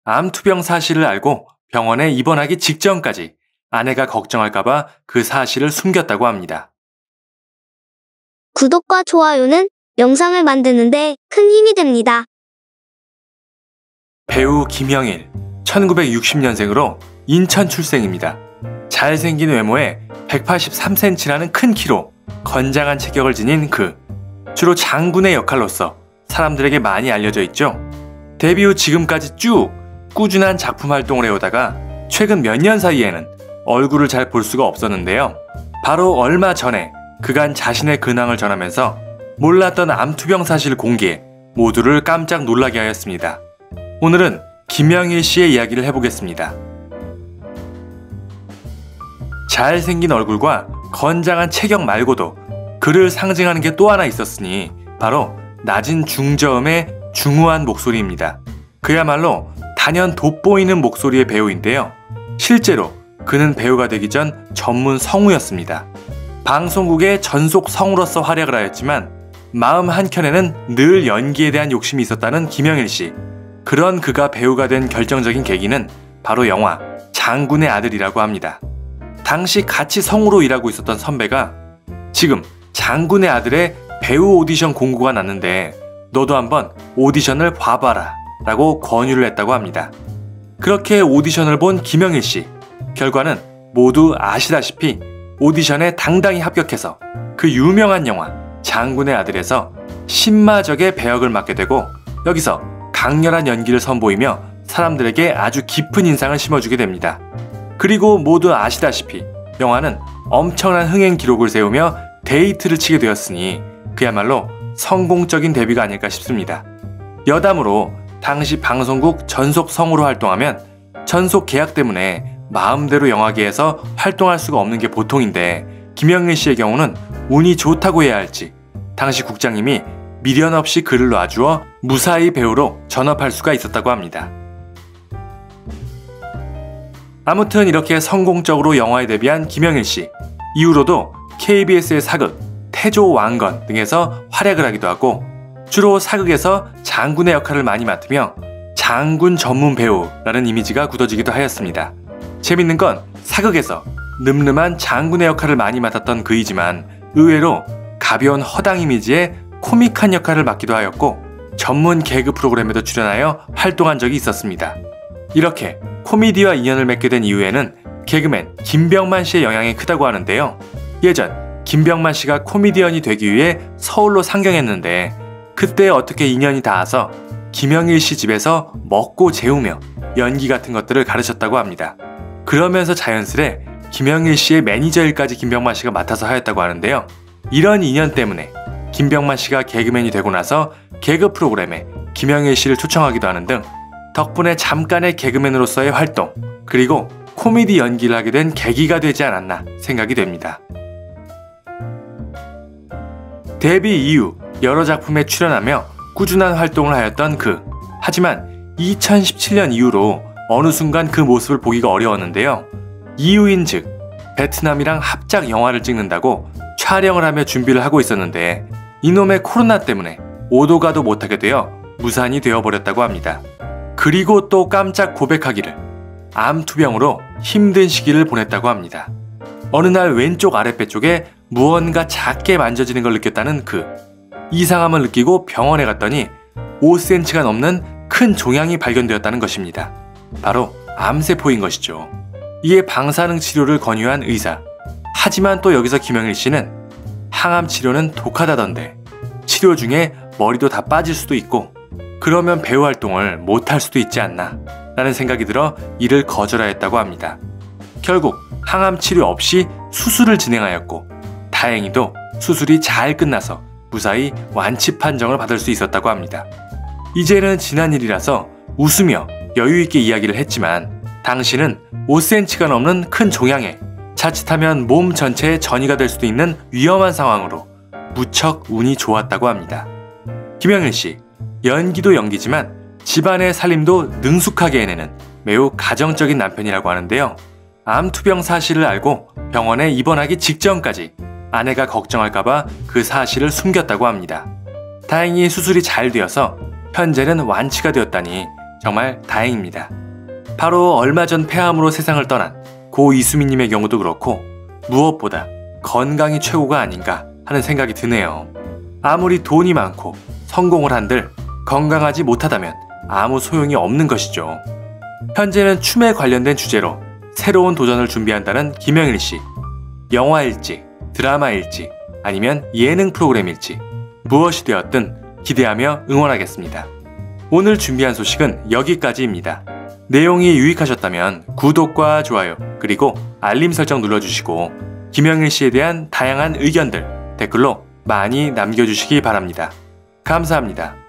암투병 사실을 알고 병원에 입원하기 직전까지 아내가 걱정할까봐 그 사실을 숨겼다고 합니다. 구독과 좋아요는 영상을 만드는데 큰 힘이 됩니다. 배우 김영일, 1960년생으로 인천 출생입니다. 잘생긴 외모에 183cm라는 큰 키로 건장한 체격을 지닌 주로 장군의 역할로서 사람들에게 많이 알려져 있죠. 데뷔 후 지금까지 쭉 꾸준한 작품 활동을 해오다가 최근 몇 년 사이에는 얼굴을 잘 볼 수가 없었는데요. 바로 얼마 전에 그간 자신의 근황을 전하면서 몰랐던 암투병 사실을 공개해 모두를 깜짝 놀라게 하였습니다. 오늘은 김영일 씨의 이야기를 해보겠습니다. 잘생긴 얼굴과 건장한 체격 말고도 그를 상징하는 게 또 하나 있었으니 바로 낮은 중저음의 중후한 목소리입니다. 그야말로 단연 돋보이는 목소리의 배우인데요. 실제로 그는 배우가 되기 전 전문 성우였습니다. 방송국의 전속 성우로서 활약을 하였지만 마음 한켠에는 늘 연기에 대한 욕심이 있었다는 김영일 씨. 그런 그가 배우가 된 결정적인 계기는 바로 영화 장군의 아들이라고 합니다. 당시 같이 성우로 일하고 있었던 선배가 지금 장군의 아들의 배우 오디션 공고가 났는데 너도 한번 오디션을 봐봐라 라고 권유를 했다고 합니다. 그렇게 오디션을 본 김영일 씨. 결과는 모두 아시다시피 오디션에 당당히 합격해서 그 유명한 영화 장군의 아들에서 신마적의 배역을 맡게 되고 여기서 강렬한 연기를 선보이며 사람들에게 아주 깊은 인상을 심어주게 됩니다. 그리고 모두 아시다시피 영화는 엄청난 흥행 기록을 세우며 데이트를 치게 되었으니 그야말로 성공적인 데뷔가 아닐까 싶습니다. 여담으로 당시 방송국 전속 성우로 활동하면 전속 계약 때문에 마음대로 영화계에서 활동할 수가 없는 게 보통인데 김영일 씨의 경우는 운이 좋다고 해야 할지 당시 국장님이 미련 없이 그를 놔주어 무사히 배우로 전업할 수가 있었다고 합니다. 아무튼 이렇게 성공적으로 영화에 데뷔한 김영일 씨. 이후로도 KBS의 사극, 태조 왕건 등에서 활약을 하기도 하고 주로 사극에서 장군의 역할을 많이 맡으며 장군 전문 배우라는 이미지가 굳어지기도 하였습니다. 재밌는 건 사극에서 늠름한 장군의 역할을 많이 맡았던 그이지만 의외로 가벼운 허당 이미지의 코믹한 역할을 맡기도 하였고 전문 개그 프로그램에도 출연하여 활동한 적이 있었습니다. 이렇게 코미디와 인연을 맺게 된 이후에는 개그맨 김병만 씨의 영향이 크다고 하는데요. 예전 김병만 씨가 코미디언이 되기 위해 서울로 상경했는데 그때 어떻게 인연이 닿아서 김영일 씨 집에서 먹고 재우며 연기 같은 것들을 가르쳤다고 합니다. 그러면서 자연스레 김영일 씨의 매니저 일까지 김병만 씨가 맡아서 하였다고 하는데요. 이런 인연 때문에 김병만 씨가 개그맨이 되고 나서 개그 프로그램에 김영일 씨를 초청하기도 하는 등 덕분에 잠깐의 개그맨으로서의 활동 그리고 코미디 연기를 하게 된 계기가 되지 않았나 생각이 됩니다. 데뷔 이후 여러 작품에 출연하며 꾸준한 활동을 하였던 하지만 2017년 이후로 어느 순간 그 모습을 보기가 어려웠는데요. 이유인즉 베트남이랑 합작 영화를 찍는다고 촬영을 하며 준비를 하고 있었는데 이놈의 코로나 때문에 오도 가도 못하게 되어 무산이 되어버렸다고 합니다. 그리고 또 깜짝 고백하기를 암투병으로 힘든 시기를 보냈다고 합니다. 어느 날 왼쪽 아랫배 쪽에 무언가 작게 만져지는 걸 느꼈다는 이상함을 느끼고 병원에 갔더니 5cm가 넘는 큰 종양이 발견되었다는 것입니다. 바로 암세포인 것이죠. 이에 방사능 치료를 권유한 의사. 하지만 또 여기서 김영일 씨는 항암 치료는 독하다던데 치료 중에 머리도 다 빠질 수도 있고 그러면 배우 활동을 못할 수도 있지 않나 라는 생각이 들어 이를 거절하였다고 합니다. 결국 항암 치료 없이 수술을 진행하였고 다행히도 수술이 잘 끝나서 무사히 완치 판정을 받을 수 있었다고 합니다. 이제는 지난 일이라서 웃으며 여유있게 이야기를 했지만 당시는 5cm가 넘는 큰 종양에 자칫하면 몸 전체에 전이가 될 수도 있는 위험한 상황으로 무척 운이 좋았다고 합니다. 김영일 씨, 연기도 연기지만 집안의 살림도 능숙하게 해내는 매우 가정적인 남편이라고 하는데요. 암투병 사실을 알고 병원에 입원하기 직전까지 아내가 걱정할까봐 그 사실을 숨겼다고 합니다. 다행히 수술이 잘 되어서 현재는 완치가 되었다니 정말 다행입니다. 바로 얼마 전 폐암으로 세상을 떠난 고 이수민님의 경우도 그렇고 무엇보다 건강이 최고가 아닌가 하는 생각이 드네요. 아무리 돈이 많고 성공을 한들 건강하지 못하다면 아무 소용이 없는 것이죠. 현재는 춤에 관련된 주제로 새로운 도전을 준비한다는 김영일 씨. 영화일지, 드라마일지, 아니면 예능 프로그램일지 무엇이 되었든 기대하며 응원하겠습니다. 오늘 준비한 소식은 여기까지입니다. 내용이 유익하셨다면 구독과 좋아요 그리고 알림 설정 눌러주시고 김영일 씨에 대한 다양한 의견들 댓글로 많이 남겨주시기 바랍니다. 감사합니다.